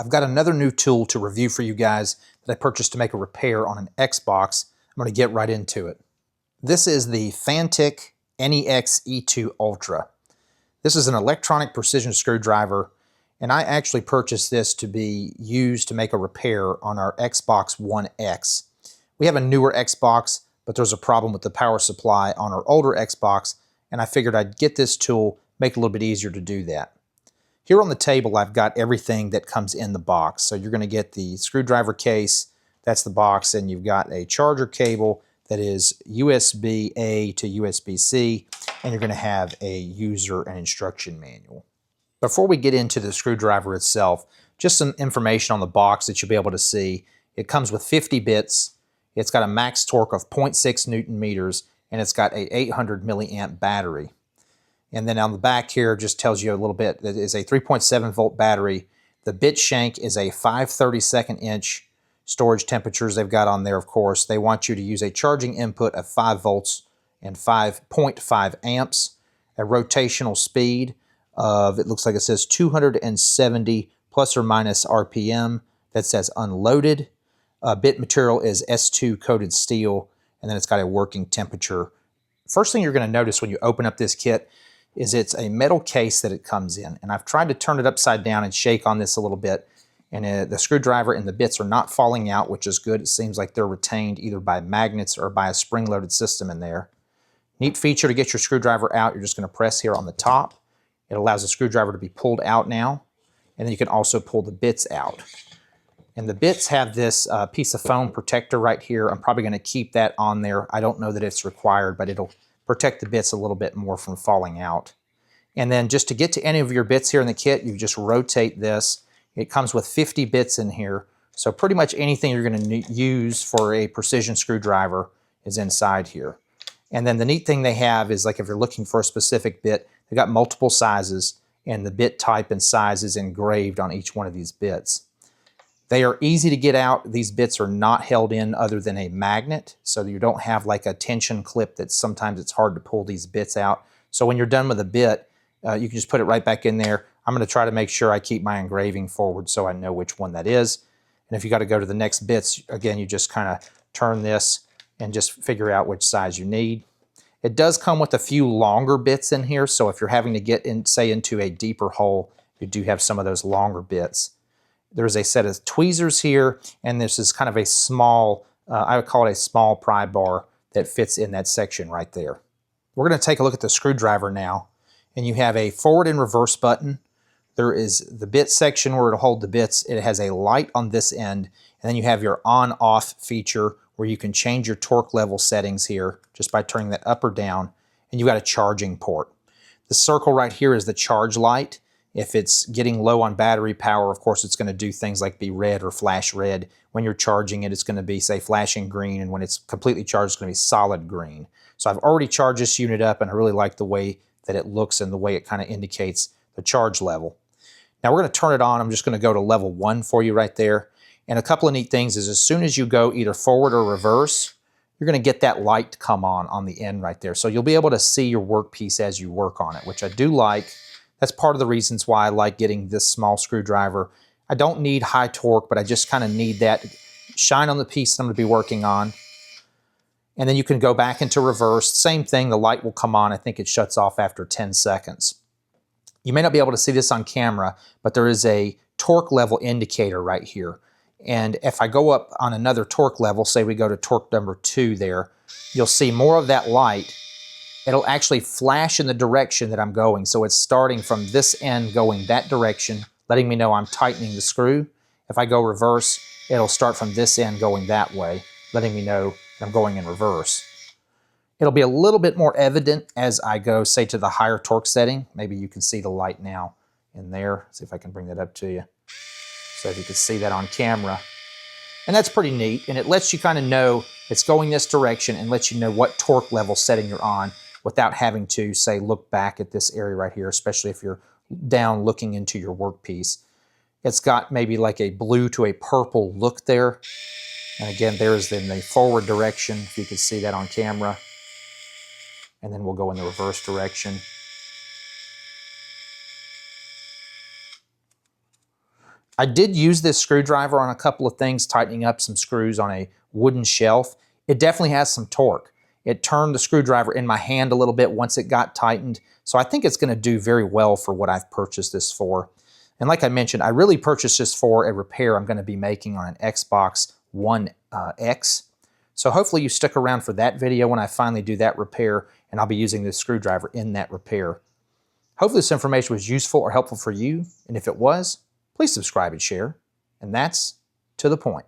I've got another new tool to review for you guys that I purchased to make a repair on an Xbox. I'm going to get right into it. This is the Fanttik NEX E2 Ultra. This is an electronic precision screwdriver, and I actually purchased this to be used to make a repair on our Xbox One X. We have a newer Xbox, but there's a problem with the power supply on our older Xbox, and I figured I'd get this tool, make it a little bit easier to do that. Here on the table, I've got everything that comes in the box. So you're going to get the screwdriver case, that's the box, and you've got a charger cable that is USB-A to USB-C, and you're going to have a user and instruction manual. Before we get into the screwdriver itself, just some information on the box that you'll be able to see. It comes with 50 bits, it's got a max torque of 0.6 Newton meters, and it's got a 800 milliamp battery. And then on the back here, just tells you a little bit. That is a 3.7 volt battery. The bit shank is a 5/32 inch storage temperatures they've got on there, of course. They want you to use a charging input of 5 volts and 5.5 amps, a rotational speed of, it looks like it says 270 plus or minus RPM. That says unloaded. Bit material is S2 coated steel, and then it's got a working temperature. First thing you're going to notice when you open up this kit is it's a metal case that it comes in. And I've tried to turn it upside down and shake on this a little bit, and the screwdriver and the bits are not falling out, which is good. It seems like they're retained either by magnets or by a spring-loaded system in there. Neat feature to get your screwdriver out, you're just going to press here on the top. It allows the screwdriver to be pulled out now, and then you can also pull the bits out. And the bits have this piece of foam protector right here. I'm probably going to keep that on there. I don't know that it's required, but it'll protect the bits a little bit more from falling out. And then just to get to any of your bits here in the kit, you just rotate this. It comes with 50 bits in here, so pretty much anything you're going to use for a precision screwdriver is inside here. And then the neat thing they have is, like, if you're looking for a specific bit, they've got multiple sizes, and the bit type and size is engraved on each one of these bits. They are easy to get out. These bits are not held in other than a magnet, so you don't have like a tension clip that sometimes it's hard to pull these bits out. So when you're done with a bit, you can just put it right back in there. I'm going to try to make sure I keep my engraving forward so I know which one that is. And if you got to go to the next bits, again, you just kind of turn this and just figure out which size you need. It does come with a few longer bits in here, so if you're having to get in, say, into a deeper hole, you do have some of those longer bits. There's a set of tweezers here, and this is kind of a small, I would call it a small pry bar that fits in that section right there. We're going to take a look at the screwdriver now, and you have a forward and reverse button. There is the bit section where it'll hold the bits. It has a light on this end, and then you have your on-off feature where you can change your torque level settings here just by turning that up or down, and you've got a charging port. The circle right here is the charge light. If it's getting low on battery power, of course, it's going to do things like be red or flash red. When you're charging it, it's going to be, say, flashing green, and when it's completely charged, it's going to be solid green. So I've already charged this unit up, and I really like the way that it looks and the way it kind of indicates the charge level. Now we're going to turn it on. I'm just going to go to level 1 for you right there. And a couple of neat things is as soon as you go either forward or reverse, you're going to get that light to come on the end right there. So you'll be able to see your workpiece as you work on it, which I do like. That's part of the reasons why I like getting this small screwdriver. I don't need high torque, but I just kind of need that shine on the piece that I'm going to be working on. And then you can go back into reverse. Same thing, the light will come on. I think it shuts off after 10 seconds. You may not be able to see this on camera, but there is a torque level indicator right here. And if I go up on another torque level, say we go to torque number 2 there, you'll see more of that light. It'll actually flash in the direction that I'm going. So it's starting from this end going that direction, letting me know I'm tightening the screw. If I go reverse, it'll start from this end going that way, letting me know that I'm going in reverse. It'll be a little bit more evident as I go, say, to the higher torque setting. Maybe you can see the light now in there. See if I can bring that up to you. So if you can see that on camera. And that's pretty neat. And it lets you kind of know it's going this direction and lets you know what torque level setting you're on, without having to, say, look back at this area right here, especially if you're down looking into your workpiece. It's got maybe like a blue to a purple look there. And again, there's in the forward direction, if you can see that on camera. And then we'll go in the reverse direction. I did use this screwdriver on a couple of things, tightening up some screws on a wooden shelf. It definitely has some torque. It turned the screwdriver in my hand a little bit once it got tightened, so I think it's going to do very well for what I've purchased this for. And like I mentioned, I really purchased this for a repair I'm going to be making on an Xbox One X. So hopefully you stick around for that video when I finally do that repair, and I'll be using this screwdriver in that repair. Hopefully this information was useful or helpful for you, and if it was, please subscribe and share. And that's to the point.